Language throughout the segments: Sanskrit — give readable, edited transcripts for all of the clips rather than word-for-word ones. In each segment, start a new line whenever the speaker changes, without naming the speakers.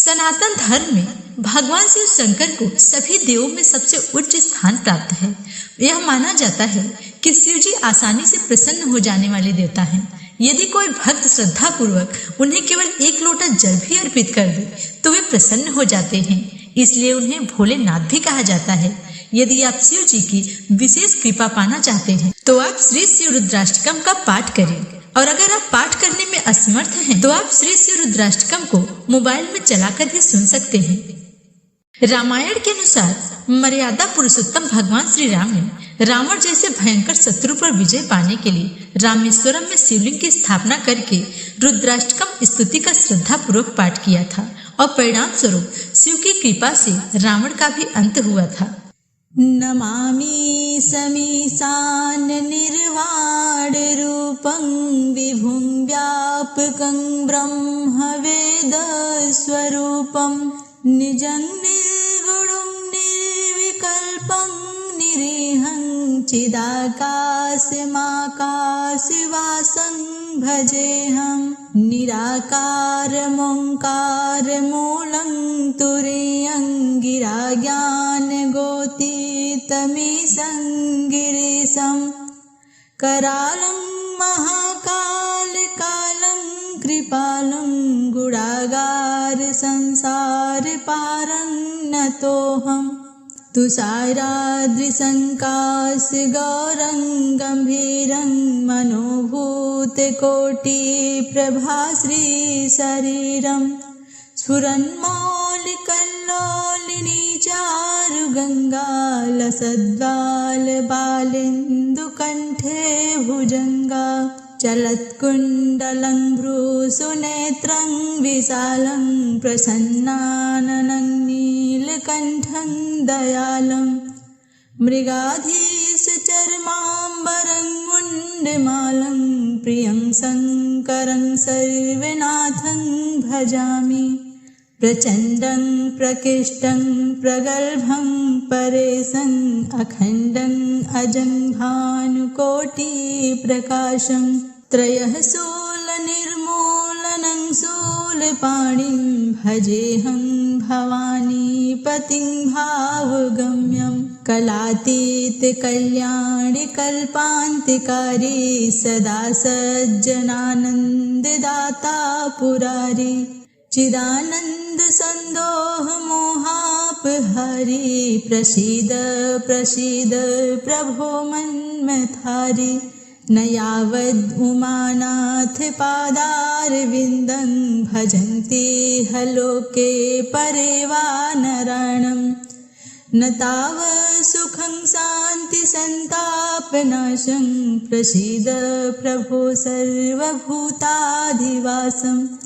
सनातन धर्म में भगवान शिव शंकर को सभी देवों में सबसे उच्च स्थान प्राप्त है। यह माना जाता है कि शिव जी आसानी से प्रसन्न हो जाने वाले देवता हैं। यदि कोई भक्त श्रद्धा पूर्वक उन्हें केवल एक लोटा जल भी अर्पित कर दे तो वे प्रसन्न हो जाते हैं। इसलिए उन्हें भोलेनाथ भी कहा जाता है। यदि आप शिव जी की विशेष कृपा पाना चाहते हैं तो आप श्री शिव रुद्राष्टकम का पाठ करें, और अगर आप पाठ करने में असमर्थ हैं तो आप श्री शिव रुद्राष्टकम को मोबाइल में चलाकर भी सुन सकते हैं। रामायण के अनुसार मर्यादा पुरुषोत्तम भगवान श्री राम ने रावण जैसे भयंकर शत्रु पर विजय पाने के लिए रामेश्वरम में शिवलिंग की स्थापना करके रुद्राष्टकम स्तुति का श्रद्धा पूर्वक पाठ किया था, और परिणाम स्वरूप शिव की कृपा से रावण का भी अंत हुआ था।
नमामि समीशान निर्वाण रूपं विभुं व्यापकं ब्रह्म वेद स्वरूपं निजं निर्गुणं निर्विकल्पं निरीहं चिदाकाशमाकाशवासं भजेऽहं निराकारमोङ्कारमूलं तुरीयं गिराज्ञानगोतीतमीशं गिरीशं करालं महाकालकालं कृपालं गुणागार संसारपारं नतोऽहम् तुषाराद्रिसङ्काश गौरं गम्भीरं मनोभूतकोटिप्रभाश्री शरीरं स्फुरन्मौलिकल्लोलिनी चारुगङ्गालसद्वालबालेन्दुकण्ठे भुजङ्गा चलत्कुण्डलं भ्रूसुनेत्रं विशालं प्रसन्नाननं नीलकण्ठं दयालं मृगाधीशचर्माम्बरं मुण्डमालं प्रियं शङ्करं सर्वनाथं भजामि प्रचण्डं प्रकृष्टं प्रगल्भं परेशं अखण्डं अजं भानुकोटिप्रकाशं त्रयः शूलनिर्मूलनं शूलपाणिं भजेऽहं भवानीपतिं भावगम्यं कलातीतकल्याणकल्पान्तिकारी सदा सज्जनानन्ददाता पुरारी चिदानन्द सन्दोह मोहापहारी प्रसीद प्रसीद प्रभो मन्मथारी न यावद् उमानाथ पादारविन्दं भजन्ति हलोके परे वा नराणं न तावत् सुखं शान्ति सन्तापनाशं प्रसीद प्रभो सर्वभूताधिवासं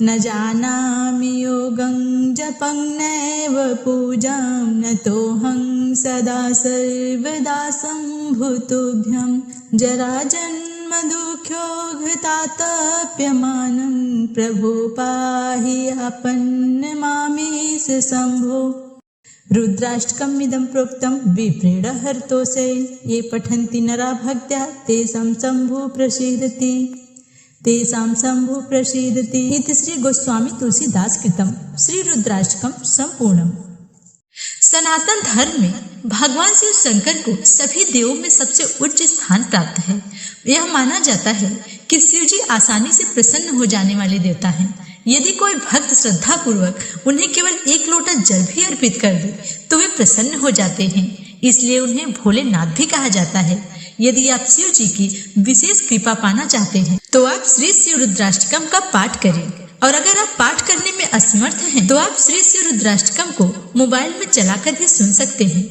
न जानामि योगं जपं नैव पूजां नतोऽहं सदा सर्वदा सम्भूतुभ्यं जराजन्म दुःखोघतातप्यमानं प्रभो पाहि आपन्नमामीश शम्भो। रुद्राष्टकमिदं प्रोक्तं विप्रेण हर्तोषे ये पठन्ति नरा भक्त्या तेषां शम्भुः प्रसीदति। इति श्री गोस्वामी तुलसीदास कृतं श्री रुद्राष्टकम संपूर्णम।
सनातन धर्म में भगवान शिव शंकर को सभी देवों में सबसे उच्च स्थान प्राप्त है। यह माना जाता है कि शिव जी आसानी से प्रसन्न हो जाने वाले देवता हैं। यदि कोई भक्त श्रद्धा पूर्वक उन्हें केवल एक लोटा जल भी अर्पित कर दे तो वे प्रसन्न हो जाते हैं। इसलिए उन्हें भोलेनाथ भी कहा जाता है। यदि आप शिव जी की विशेष कृपा पाना चाहते हैं तो आप श्री शिव रुद्राष्टकम का पाठ करें, और अगर आप पाठ करने में असमर्थ हैं तो आप श्री शिव रुद्राष्टकम को मोबाइल में चलाकर भी सुन सकते हैं।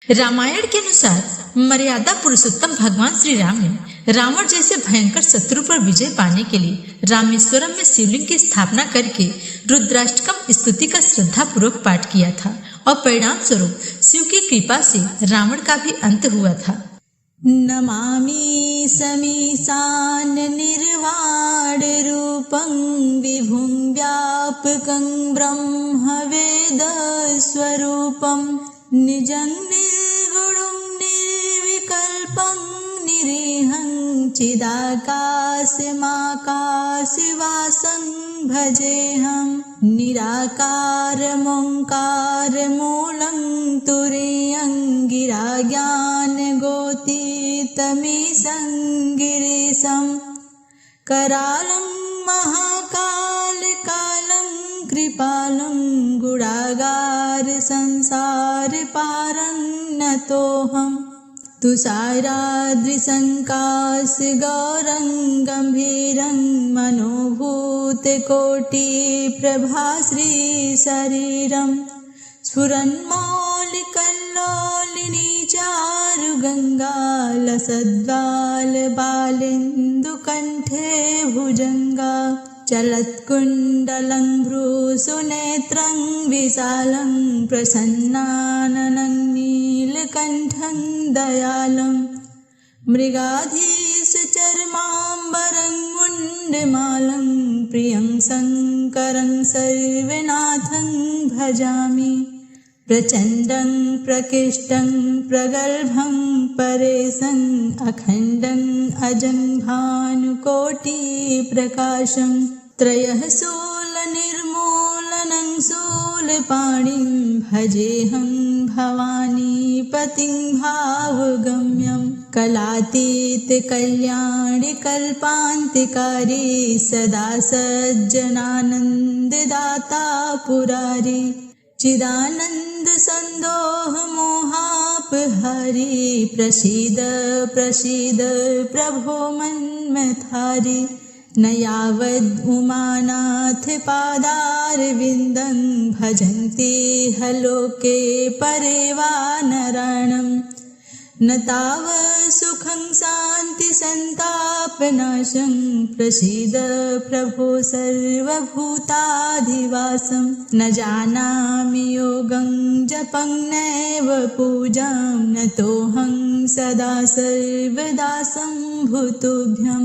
रामायण के अनुसार मर्यादा पुरुषोत्तम भगवान श्री राम ने रावण जैसे भयंकर शत्रु पर विजय पाने के लिए रामेश्वरम में शिवलिंग की स्थापना करके रुद्राष्टकम स्तुति का श्रद्धा पूर्वक पाठ किया था, और परिणाम स्वरूप शिव की कृपा से रावण का भी अंत हुआ था।
नमामि समीशान निर्वाण रूपं विभुं व्यापकं ब्रह्म वेद स्वरूपं निजं निर्गुणं निर्विकल्पं निरीहं चिदाकाशमाकाशवासं भजेऽहं निराकारमोङ्कारमूलं तुरीयं गिराज्ञानगोतीतमीशं गिरीशं करालं महाकालकालं कृपालं गुणागार संसारपारं नतोऽहम् तुषाराद्रिसङ्काशगौरं गम्भीरं मनोभूतकोटिप्रभाश्रीशरीरं स्फुरन्मौलिकल्लोलिनी चारुगङ्गालसद्वालबालेन्दुकण्ठे भुजङ्गा चलत्कुण्डलं भ्रूसुनेत्रं विशालं प्रसन्नाननं नीलकण्ठं दयालं मृगाधीशचर्माम्बरं मुण्डमालं प्रियं शङ्करं सर्वनाथं भजामि प्रचण्डं प्रकृष्टं प्रगल्भं परेशं अखण्डं अजं भानुकोटिप्रकाशं त्रयः शूलनिर्मूलनं शूलपाणिं भजेऽहं भवानीपतिं भावगम्यं कलातीतकल्याणिकल्पान्तिकारी सदा सज्जनानन्ददाता पुरारी चिदानन्द सन्दोह मोहापहारी प्रसीद प्रसीद प्रभो मन्मथारी न यावद् उमानाथ पादारविन्दं भजन्ति हलोके परे वा नराणम् न तावत् सुखं शान्ति सन्तापनाशं प्रसीद प्रभो सर्वभूताधिवासं न जानामि योगं जपं नैव पूजां नतोऽहं सदा सर्वदा सम्भूतुभ्यं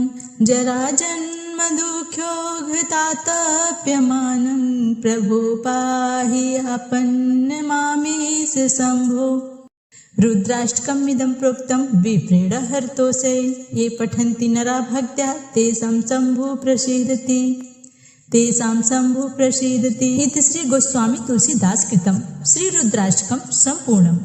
जराजन्म दुःख्योघतातप्यमानं प्रभो पाहि आपन्नमामीश शम्भो। रुद्राष्टकमिदं प्रोक्तं विप्रेण हर्तोषे ये पठन्ति नरा भक्त्या तेषां शम्भुः प्रसीदति इति श्री गोस्वामी तुलसीदास कृतं श्री रुद्राष्टकं सम्पूर्णम्।